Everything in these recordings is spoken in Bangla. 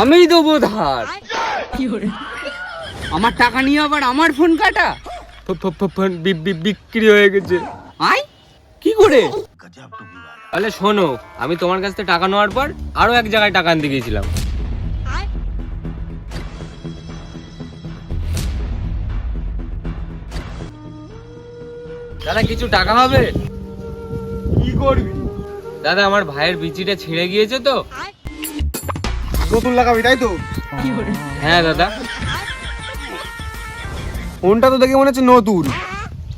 আমি দেবো ধার। আমার টাকা নিয়ে আবার আমার ফোন কাটা। ফোন বিক্রি হয়ে গেছে। আই কি করে? তাহলে শোনো, আমি তোমার কাছ থেকে টাকা নেওয়ার পর আরো এক জায়গায় টাকা আনতে গিয়েছিলাম। দাদা কিছু টাকা হবে? কি করবি? দাদা আমার ভাইয়ের বিচিটা ছিঁড়ে গিয়েছে তো। নতুন লাগাবি তাই তো? হ্যাঁ দাদা। ফোনটা তো দেখে মনে হচ্ছে নতুন,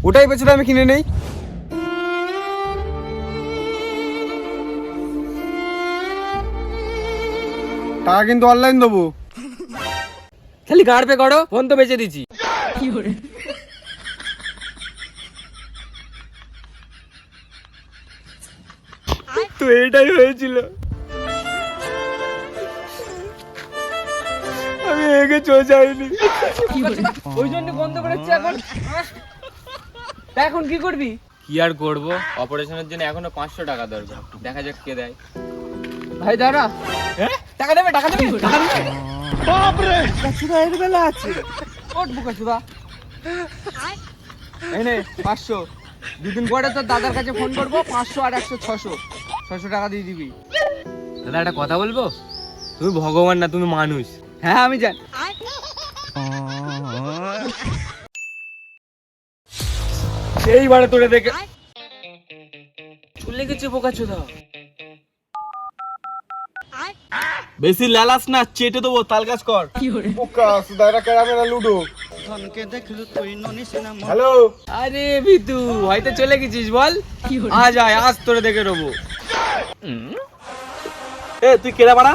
ওটাই বেঁচে আমি কিনে নেই। টাকা কিন্তু অনলাইন দেবো। খালি গাড় পে করো, ফোন তো বেচে দিচ্ছি। তো এটাই হয়েছিল, আমি এগে চলে যাইনি, ওই জন্য বন্ধ করেছি। এখন কি করবি? কি আর করবো, অপারেশনের জন্য এখনো 500 টাকা দরকার, দেখা যাক কে দেয়। ভাই দাঁড়া, টাকা দেবে টাকা দেবে টাকা দেবে। বাপরে সুদা এর বেলা আছে, ওট বুকা সুদা। এই নে 500, দুদিন পরে তোর দাদার কাছে ফোন করবো, 500 আর 100 600 টাকা দিয়ে দিবি। দাদা একটা কথা বলবো, তুমি ভগবান না, তুমি মানুষ। হ্যাঁ আমি জানি। এইবারে তোরে দেখে চলে গেছে বোকা চোদা। বেশি লালাস না, চেটে দেবো, তাল গাছ কর। বোকা সুদা, এটা ক্যারামেরা লুডো। হ্যালো, আরে বিতু হয়তো চলে গেছিস, বল আজ আয়, আজ তোরে দেখে নেবো। এ তুই কেডা বাড়া?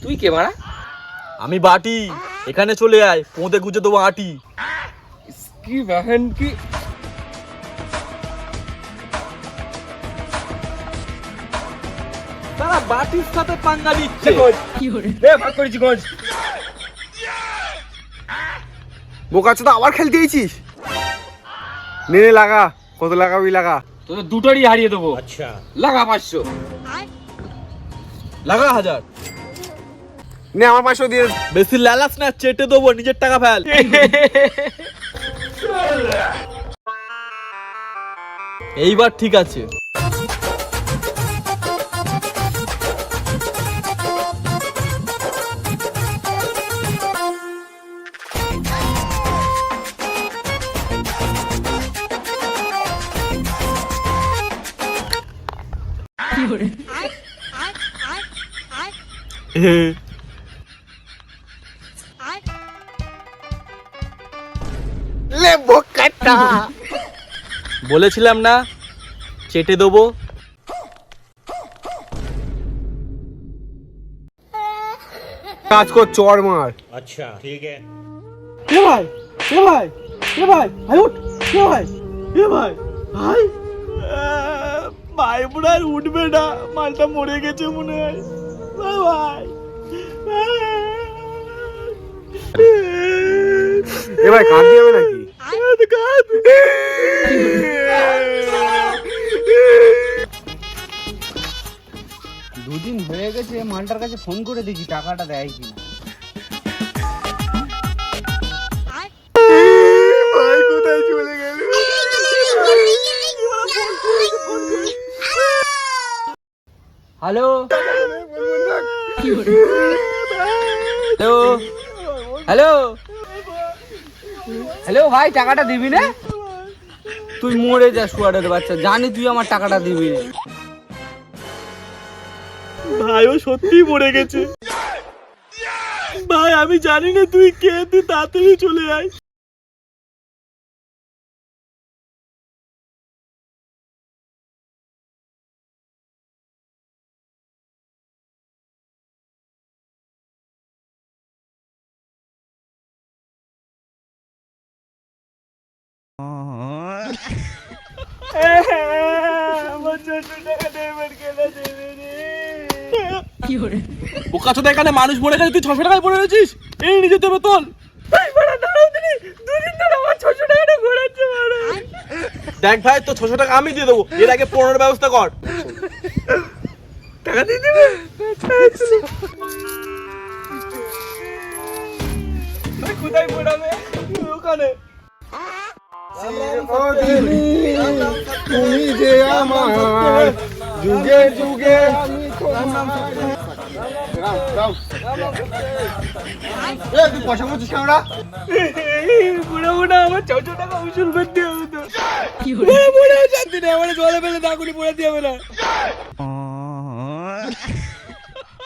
তুই কে বাড়া? আমি বাটি, এখানে চলে আয়, পোঁতে গুজে দেবো আটি। কি বাহন কি তারা বাটির সাথে পাঙ্গা দিচ্ছে। ভাগ করেছি গঞ্জ। বোকা চোদা আবার খেলতে দিয়েছিস? নে নে লাগা, কত লাগাবি লাগা। তোদের দুটোরই হারিয়ে দেবো। আচ্ছা লাগা 500। লাগা 1000। নে আমার 500 দিয়ে। বেশি লালাস না, চেটে দেবো, নিজের টাকা ফেল। এইবার ঠিক আছে। লে বোকাটা, বলেছিলাম না চেটে দেবো। কাজ কর, চর মার। अच्छा ठीक है। এ ভাই, এ ভাই, এ ভাই, ভাই উঠ, এ ভাই, এ ভাই, ভাই, ভাই বুড়া আর উঠবে না, মালটা মরে গেছে মনে হয়। ভাই এ ভাই কাঁদ দিবে নাকি? দুদিন হয়ে গেছে, মালটার কাছে ফোন করে দেখি টাকাটা দেয় কিনা। ভাই কোথায় চলে গেল? হ্যালো হ্যালো হ্যালো হ্যালো ভাই, টাকাটা দিবি না? তুই মরে যা শুয়ারের বাচ্চা, জানি তুই আমার টাকাটা দিবি না। ভাই ও সত্যি মরে গেছে। ভাই আমি জানি না তুই কে, তুই তাড়াতাড়ি চলে আয়। বোকা চোদা, এখানে মানুষ মরে গেছে, তুই 600 টাকায় পড়ে রয়েছিস। এই নিজে দেবে তোল। দেখ ভাই, তো 600 টাকা আমি দিয়ে দেবো, এর আগে 15 ব্যবস্থা কর। টাকা দিয়ে দেবে। কোথায় পড়াবে? ওখানে তুমি যে আমার যুগে যুগে তুই পয়সা করছিস কেনরা? বুড়া বুড়া আমার 600 টাকা উসুল করতে হবে তো। বুড়া বুড়া শান্তি নেই, আমার জলে ফেলে দাগুনি পড়ে দিয়ে হবে না।